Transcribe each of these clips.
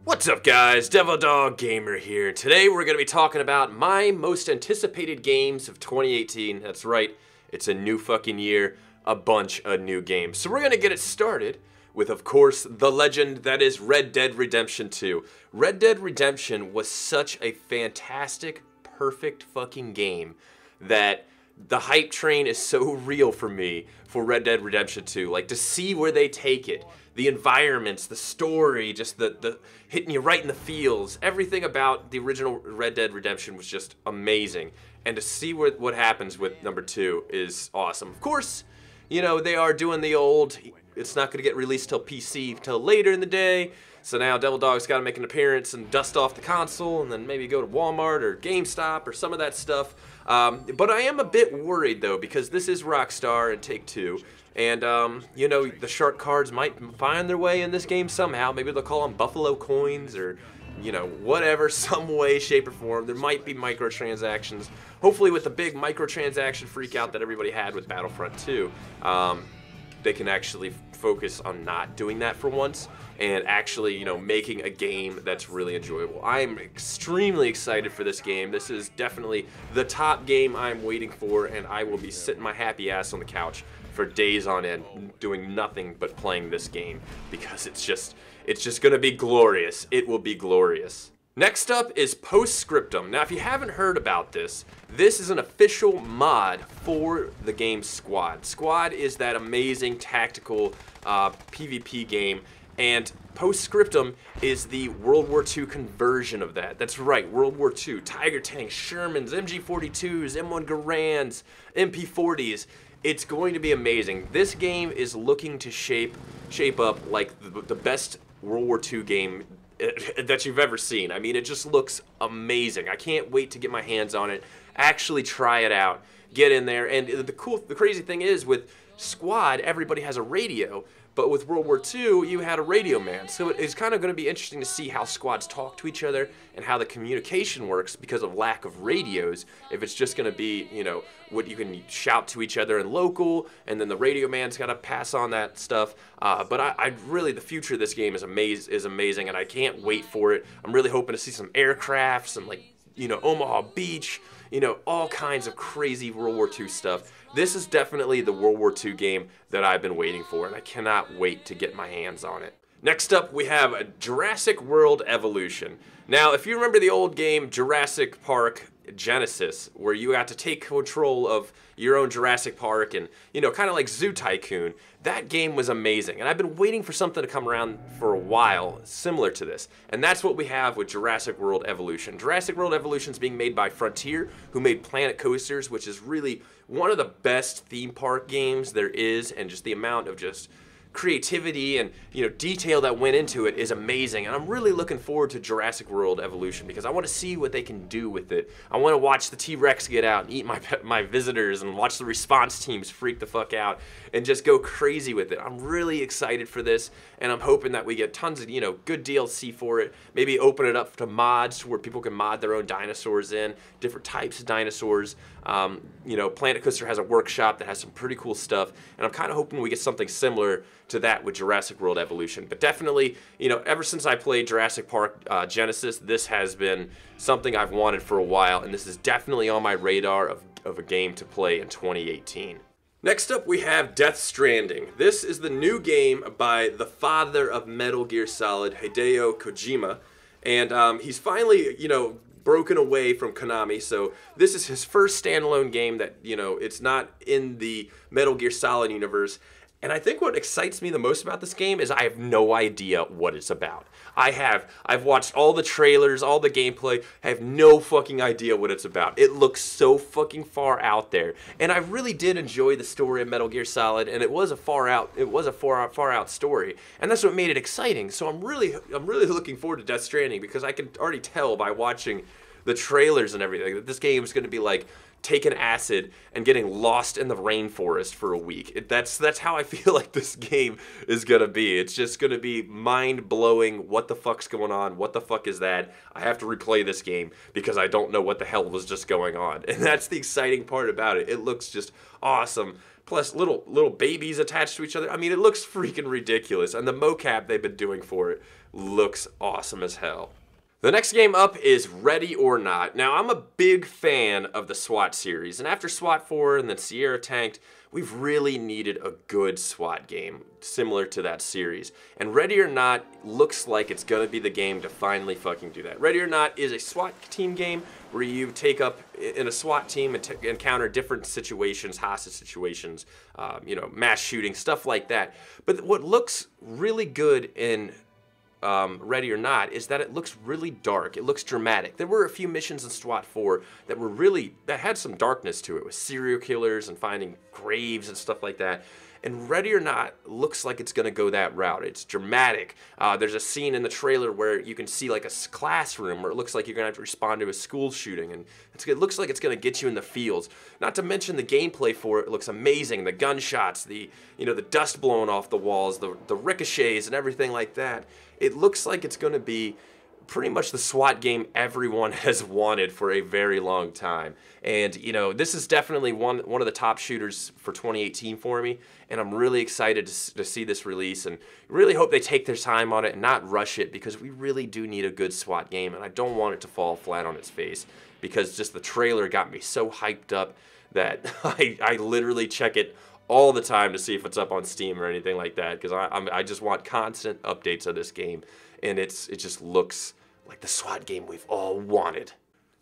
What's up guys, TheDevildogGamer here. Today we're going to be talking about my most anticipated games of 2018. That's right, it's a new fucking year, a bunch of new games. So we're going to get it started with, of course, the legend that is Red Dead Redemption 2. Red Dead Redemption was such a fantastic, perfect fucking game that the hype train is so real for me for Red Dead Redemption 2. Like, to see where they take it, the environments, the story, just the hitting you right in the feels, everything about the original Red Dead Redemption was just amazing. And to see what happens with number 2 is awesome. Of course, you know, they are doing the old, it's not going to get released till PC till later in the day. So now Devil Dog's got to make an appearance and dust off the console and then maybe go to Walmart or GameStop or some of that stuff. But I am a bit worried though, because this is Rockstar and Take-Two. And, you know, the shark cards might find their way in this game somehow. Maybe they'll call them Buffalo coins or, you know, whatever, some way, shape, or form. There might be microtransactions. Hopefully with the big microtransaction freak out that everybody had with Battlefront 2, they can actually focus on not doing that for once and actually, you know, making a game that's really enjoyable. I'm extremely excited for this game. This is definitely the top game I'm waiting for, and I will be sitting my happy ass on the couch for days on end doing nothing but playing this game because it's just gonna be glorious. It will be glorious. Next up is Postscriptum. Now, if you haven't heard about this, this is an official mod for the game Squad. Squad is that amazing tactical PvP game, and Postscriptum is the World War II conversion of that. That's right, World War II. Tiger tanks, Shermans, MG42s, M1 Garands, MP40s. It's going to be amazing. This game is looking to shape up like the best World War II game that you've ever seen. I mean, it just looks amazing. I can't wait to get my hands on it, actually try it out, get in there. And the crazy thing is, with Squad, everybody has a radio, but with World War II, you had a radio man. So it's kind of going to be interesting to see how squads talk to each other and how the communication works because of lack of radios. If it's just going to be, you know, what you can shout to each other in local, and then the radio man's got to pass on that stuff. But I really, the future of this game is amazing, and I can't wait for it. I'm really hoping to see some aircraft, some, like, you know, Omaha Beach, you know, all kinds of crazy World War II stuff. This is definitely the World War II game that I've been waiting for, and I cannot wait to get my hands on it. Next up, we have a Jurassic World Evolution. Now, if you remember the old game Jurassic Park Genesis, where you got to take control of your own Jurassic Park and, you know, kind of like Zoo Tycoon, that game was amazing. And I've been waiting for something to come around for a while similar to this. And that's what we have with Jurassic World Evolution. Jurassic World Evolution is being made by Frontier, who made Planet Coasters, which is really one of the best theme park games there is, and just the amount of just creativity and, you know, detail that went into it is amazing. And I'm really looking forward to Jurassic World Evolution because I want to see what they can do with it. I want to watch the T-Rex get out and eat my visitors, and watch the response teams freak the fuck out and just go crazy with it. I'm really excited for this, and I'm hoping that we get tons of, you know, good DLC for it. Maybe open it up to mods where people can mod their own dinosaurs in, different types of dinosaurs. You know, Planet Coaster has a workshop that has some pretty cool stuff, and I'm kind of hoping we get something similar to that with Jurassic World Evolution. But definitely, you know, ever since I played Jurassic Park Genesis, this has been something I've wanted for a while, and this is definitely on my radar of a game to play in 2018. Next up, we have Death Stranding. This is the new game by the father of Metal Gear Solid, Hideo Kojima, and he's finally, you know, broken away from Konami, so this is his first standalone game that, you know, it's not in the Metal Gear Solid universe. And I think what excites me the most about this game is I have no idea what it's about. I've watched all the trailers, all the gameplay. I have no fucking idea what it's about. It looks so fucking far out there. And I really did enjoy the story of Metal Gear Solid, and it was a far out story. And that's what made it exciting. So I'm really looking forward to Death Stranding because I can already tell by watching the trailers and everything that this game is going to be like taking acid and getting lost in the rainforest for a week. That's how I feel like this game is gonna be. It's just gonna be mind-blowing. What the fuck's going on? What the fuck is that? I have to replay this game because I don't know what the hell was just going on. And that's the exciting part about it. It looks just awesome. Plus little babies attached to each other. I mean, it looks freaking ridiculous. And the mocap they've been doing for it looks awesome as hell. The next game up is Ready or Not. Now, I'm a big fan of the SWAT series, and after SWAT 4 and then Sierra Tanked, we've really needed a good SWAT game similar to that series. And Ready or Not looks like it's gonna be the game to finally fucking do that. Ready or Not is a SWAT team game where you take up in a SWAT team and encounter different situations, hostage situations, you know, mass shooting, stuff like that. But what looks really good in Ready or Not is that it looks really dark. It looks dramatic. There were a few missions in SWAT 4 that had some darkness to it, with serial killers and finding graves and stuff like that. And Ready or Not looks like it's gonna go that route. It's dramatic. There's a scene in the trailer where you can see like a classroom where it looks like you're gonna have to respond to a school shooting, and it looks like it's gonna get you in the feels. Not to mention the gameplay for it looks amazing. The gunshots, the dust blowing off the walls, the ricochets and everything like that. It looks like it's gonna be pretty much the SWAT game everyone has wanted for a very long time. And you know, this is definitely one of the top shooters for 2018 for me, and I'm really excited to see this release, and really hope they take their time on it and not rush it, because we really do need a good SWAT game, and I don't want it to fall flat on its face, because just the trailer got me so hyped up that I literally check it all the time to see if it's up on Steam or anything like that, because I just want constant updates of this game, and it just looks like the SWAT game we've all wanted.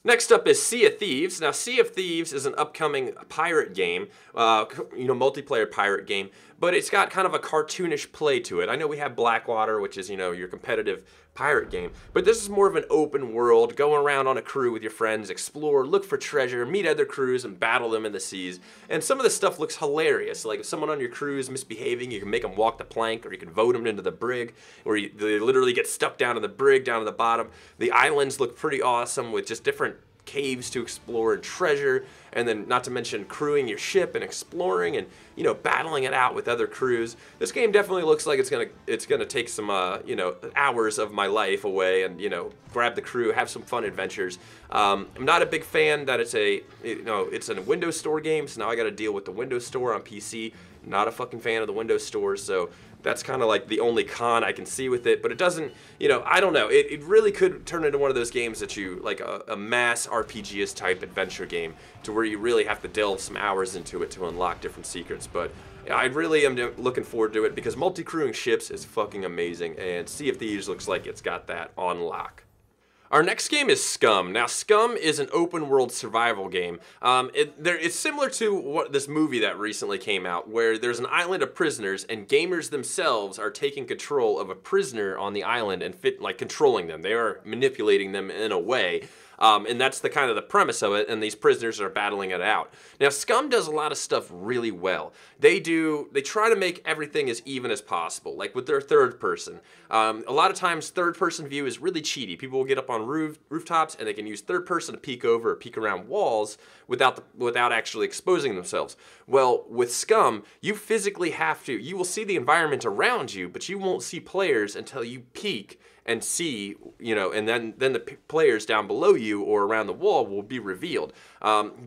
Next up is Sea of Thieves. Now, Sea of Thieves is an upcoming pirate game, multiplayer pirate game, but it's got kind of a cartoonish play to it. I know we have Blackwater, which is, your competitive pirate game, but this is more of an open world, go around on a crew with your friends, explore, look for treasure, meet other crews, and battle them in the seas. And some of the stuff looks hilarious. Like if someone on your crew is misbehaving, you can make them walk the plank, or you can vote them into the brig, or they literally get stuck down in the brig, down to the bottom. The islands look pretty awesome with just different caves to explore and treasure, and then not to mention crewing your ship and exploring and battling it out with other crews. This game definitely looks like it's gonna take some hours of my life away, and grab the crew, have some fun adventures. I'm not a big fan that it's a Windows Store game, so now I got to deal with the Windows Store on PC. Not a fucking fan of the Windows Store, so that's kind of like the only con I can see with it. But it doesn't, I don't know. It really could turn into one of those games that you, like a mass RPG-ist type adventure game, to where you really have to delve some hours into it to unlock different secrets. But I really am looking forward to it, because multi-crewing ships is fucking amazing, and Sea of Thieves looks like it's got that on lock. Our next game is Scum. Now, Scum is an open-world survival game. It's similar to this movie that recently came out, where there's an island of prisoners, and gamers themselves are taking control of a prisoner on the island and controlling them. They are manipulating them in a way. And that's the kind of the premise of it, and these prisoners are battling it out. Now, Scum does a lot of stuff really well. They try to make everything as even as possible, like with their third person. A lot of times, third person view is really cheaty. People will get up on rooftops, and they can use third person to peek over or peek around walls without actually exposing themselves. Well, with Scum, you physically have to. You will see the environment around you, but you won't see players until you peek and see, and then the players down below you or around the wall will be revealed.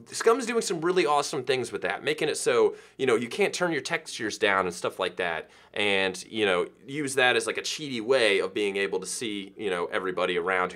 Scum's doing some really awesome things with that, making it so, you can't turn your textures down and stuff like that, and, use that as like a cheaty way of being able to see, everybody around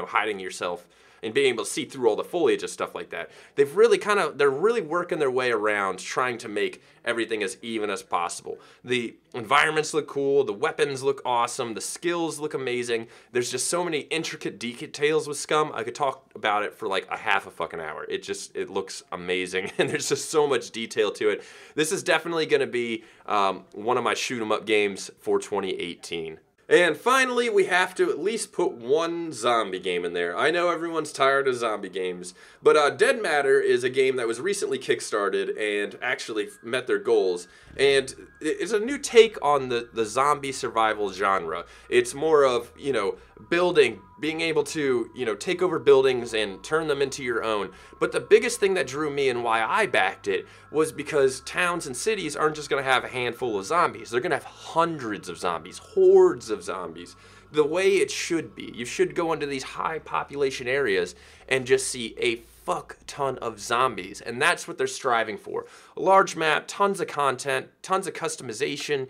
hiding yourself and being able to see through all the foliage and stuff like that. They're really working their way around trying to make everything as even as possible. The environments look cool, the weapons look awesome, the skills look amazing. There's just so many intricate details with Scum. I could talk about it for like a half a fucking hour. It looks amazing, and there's just so much detail to it. This is definitely gonna be one of my shoot 'em up games for 2018. And finally, we have to at least put one zombie game in there. I know everyone's tired of zombie games, but Dead Matter is a game that was recently kickstarted and actually met their goals. And it's a new take on the zombie survival genre. It's more of, you know, building, being able to, you know, take over buildings and turn them into your own. But the biggest thing that drew me and why I backed it was because towns and cities aren't just going to have a handful of zombies. They're going to have hundreds of zombies, hordes of zombies. The way it should be. You should go into these high population areas and just see a fuck ton of zombies, and that's what they're striving for. A large map, tons of content, tons of customization,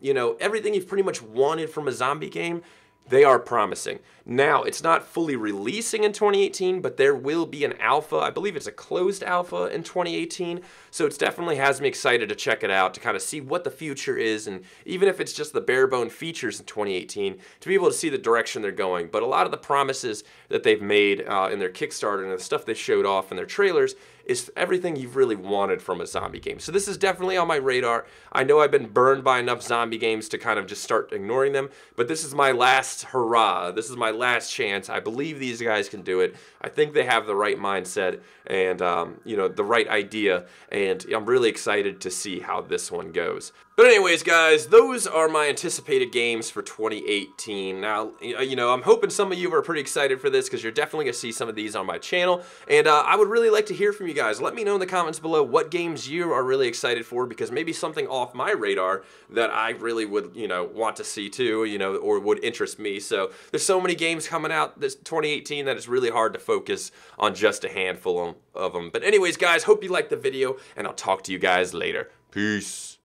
you know, everything you've pretty much wanted from a zombie game. They are promising. Now, it's not fully releasing in 2018, but there will be an alpha. I believe it's a closed alpha in 2018, so it definitely has me excited to check it out, to kind of see what the future is, and even if it's just the bare bone features in 2018, to be able to see the direction they're going. But a lot of the promises that they've made in their Kickstarter and the stuff they showed off in their trailers is everything you've really wanted from a zombie game. So this is definitely on my radar. I know I've been burned by enough zombie games to kind of just start ignoring them, but this is my last hurrah. This is my last chance. I believe these guys can do it. I think they have the right mindset and you know, the right idea, and I'm really excited to see how this one goes. But anyways, guys, those are my anticipated games for 2018. Now, you know, I'm hoping some of you are pretty excited for this because you're definitely going to see some of these on my channel. And I would really like to hear from you guys. Let me know in the comments below what games you are really excited for, because maybe something off my radar that I really would, you know, want to see too, you know, or would interest me. So there's so many games coming out this 2018 that it's really hard to focus on just a handful of them. But anyways, guys, hope you liked the video, and I'll talk to you guys later. Peace.